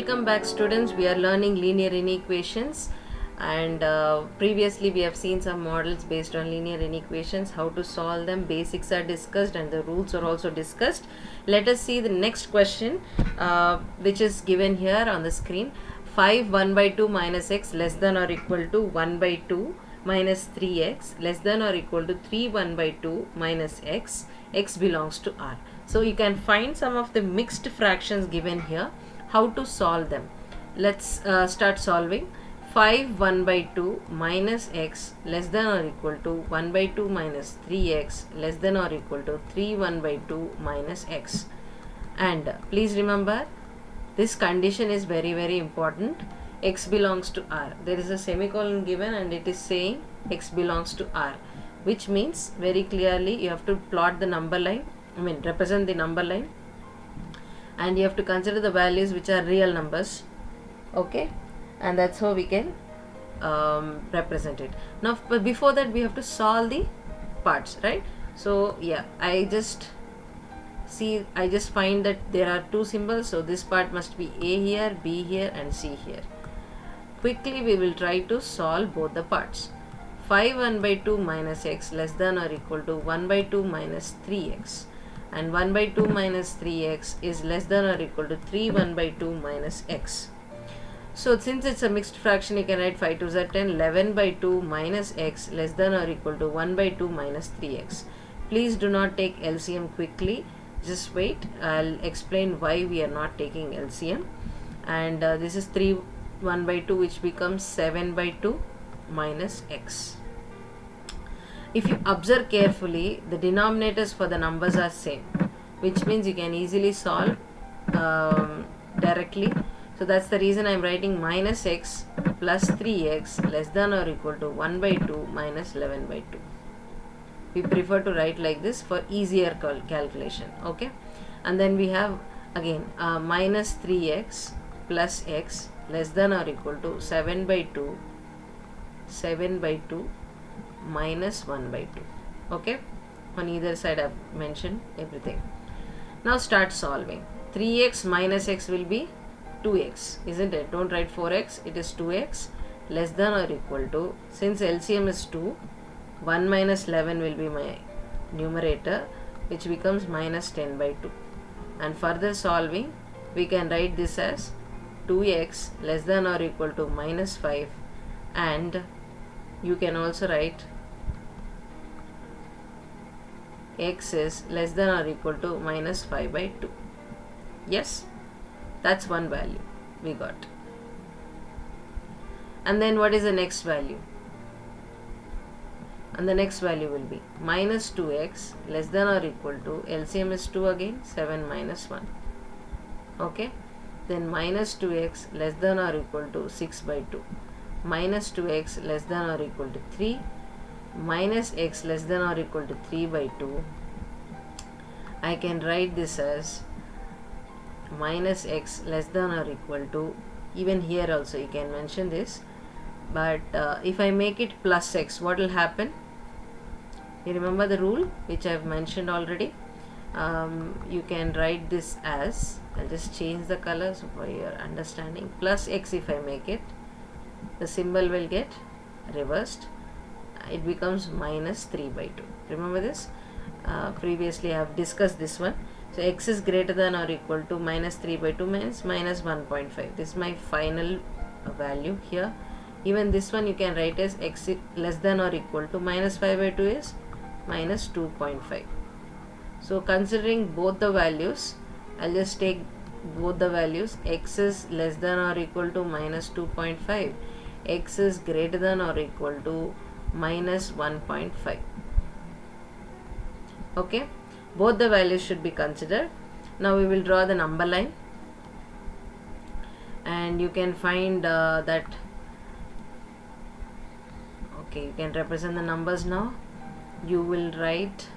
Welcome back, students. We are learning linear inequations, and previously we have seen some models based on linear inequations, how to solve them. Basics are discussed and the rules are also discussed. Let us see the next question, which is given here on the screen. 5 1 by 2 minus x less than or equal to 1 by 2 minus 3x less than or equal to 3 1 by 2 minus x. X belongs to R. So you can find some of the mixed fractions given here. How to solve them? Let's start solving. 5 1 by 2 minus x less than or equal to 1 by 2 minus 3x less than or equal to 3 1 by 2 minus x. And please remember, this condition is very important. X belongs to R. There is a semicolon given and it is saying x belongs to R, which means very clearly you have to plot the number line, represent the number line, and you have to consider the values which are real numbers. Okay, and that's how we can represent it. Now before that we have to solve the parts, right? So yeah, I just find that there are two symbols, so this part must be A here, B here and C here. Quickly we will try to solve both the parts. 5 1 by 2 minus x less than or equal to 1 by 2 minus 3x, and 1 by 2 minus 3x is less than or equal to 3 1 by 2 minus x. So since it's a mixed fraction, you can write 5 2s are 10, 11 by 2 minus x less than or equal to 1 by 2 minus 3x. Please do not take LCM quickly, just wait, I'll explain why we are not taking LCM. And this is 3 1 by 2, which becomes 7 by 2 minus x. If you observe carefully, the denominators for the numbers are same, which means you can easily solve directly. So that's the reason I'm writing minus x plus 3x less than or equal to 1 by 2 minus 11 by 2. We prefer to write like this for easier calculation. Okay, and then we have again minus 3x plus x less than or equal to 7 by 2 minus 1 by 2. Okay, on either side I've mentioned everything. Now start solving. 3x minus x will be 2x, isn't it? Don't write 4x, it is 2x less than or equal to, since LCM is 2, 1 minus 11 will be my numerator, which becomes minus 10 by 2. And further solving, we can write this as 2x less than or equal to minus 5, and you can also write x is less than or equal to minus 5 by 2. Yes, that's one value we got. And then what is the next value? And the next value will be minus 2x less than or equal to, LCM is 2 again, 7 minus 1. Okay, then minus 2x less than or equal to 6 by 2, minus 2x less than or equal to 3, minus x less than or equal to 3 by 2. I can write this as minus x less than or equal to, even here also you can mention this, but if I make it plus x, what will happen? You remember the rule which I have mentioned already. You can write this as, I'll just change the colors for your understanding. Plus x, if I make it, the symbol will get reversed. It becomes minus 3 by 2. Remember this? Previously I have discussed this one. So x is greater than or equal to minus 3 by 2 means minus 1.5. This is my final value here. Even this one you can write as x less than or equal to minus 5 by 2 is minus 2.5. So considering both the values, I'll just take both the values. X is less than or equal to minus 2.5. X is greater than or equal to minus 1.5. Okay, both the values should be considered. Now we will draw the number line, and you can find that, okay, you can represent the numbers now. You will write,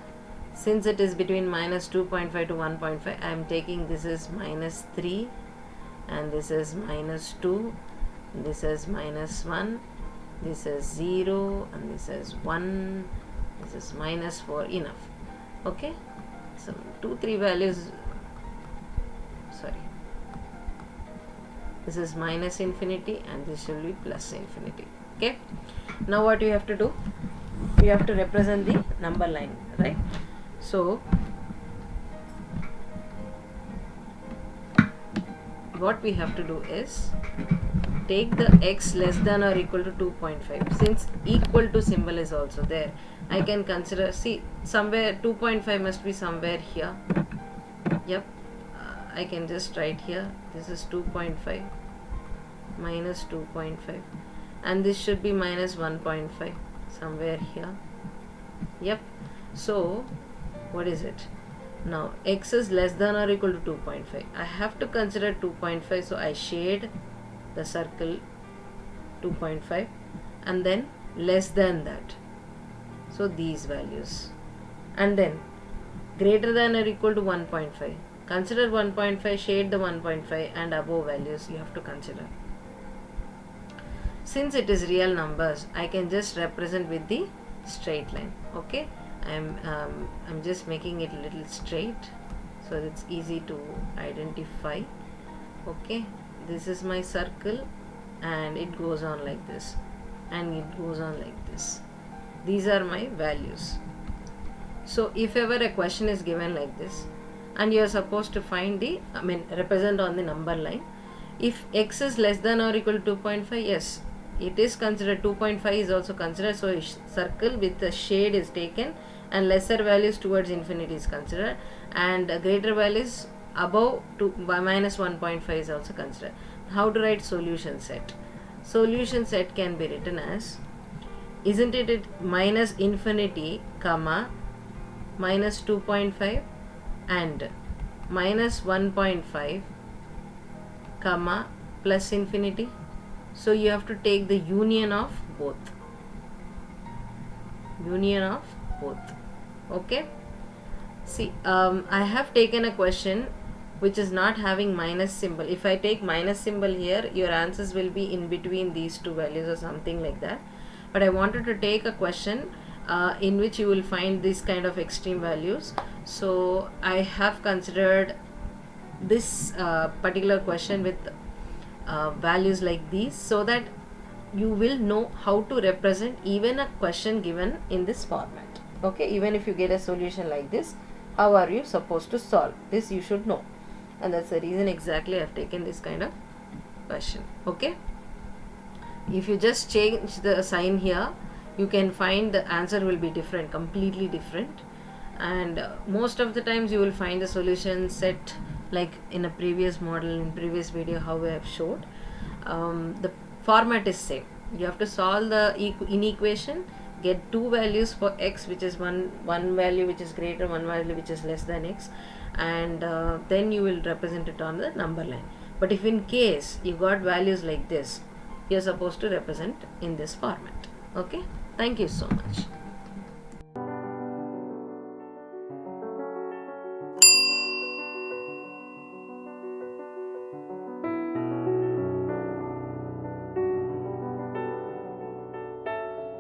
since it is between minus 2.5 to 1.5, I am taking this is minus 3, and this is minus 2, this is minus 1, this is 0, and this is 1, this is minus 4, enough. Okay, so 2 3 values, sorry, this is minus infinity, and this will be plus infinity. Okay, now what you have to do, you have to represent the number line, right? So what we have to do is take the x less than or equal to 2.5. Since equal to symbol is also there, I can consider, see, somewhere 2.5 must be somewhere here. Yep, I can just write here, this is 2.5 minus 2.5, and this should be minus 1.5 somewhere here. Yep, so what is it now? X is less than or equal to 2.5. I have to consider 2.5, so I shade the circle 2.5 and then less than that, so these values, and then greater than or equal to 1.5, consider 1.5, shade the 1.5, and above values you have to consider. Since it is real numbers, I can just represent with the straight line. Okay, I'm just making it a little straight so it's easy to identify. Okay, this is my circle, and it goes on like this, and it goes on like this. These are my values. So if ever a question is given like this, and you are supposed to find the, represent on the number line, if x is less than or equal to 2.5, yes, it is considered. 2.5 is also considered, so a circle with the shade is taken, and lesser values towards infinity is considered, and greater values above by minus 1.5 is also considered. How to write solution set? Solution set can be written as, isn't it minus infinity comma minus 2.5 and minus 1.5 comma plus infinity? So you have to take the union of both. Union of both. Okay. See, I have taken a question which is not having minus symbol. If I take minus symbol here, your answers will be in between these two values or something like that. But I wanted to take a question in which you will find this kind of extreme values. So I have considered this particular question with values like these, so that you will know how to represent even a question given in this format. Okay, even if you get a solution like this, how are you supposed to solve this? You should know, and that's the reason exactly I have taken this kind of question. Okay, if you just change the sign here, you can find the answer will be different, completely different, and most of the times you will find the solution set like in a previous model, in previous video how we have showed. The format is same. You have to solve the inequation, get two values for x, which is one value which is greater, one value which is less than x, and then you will represent it on the number line. But if in case you got values like this, you are supposed to represent in this format. Okay, thank you so much.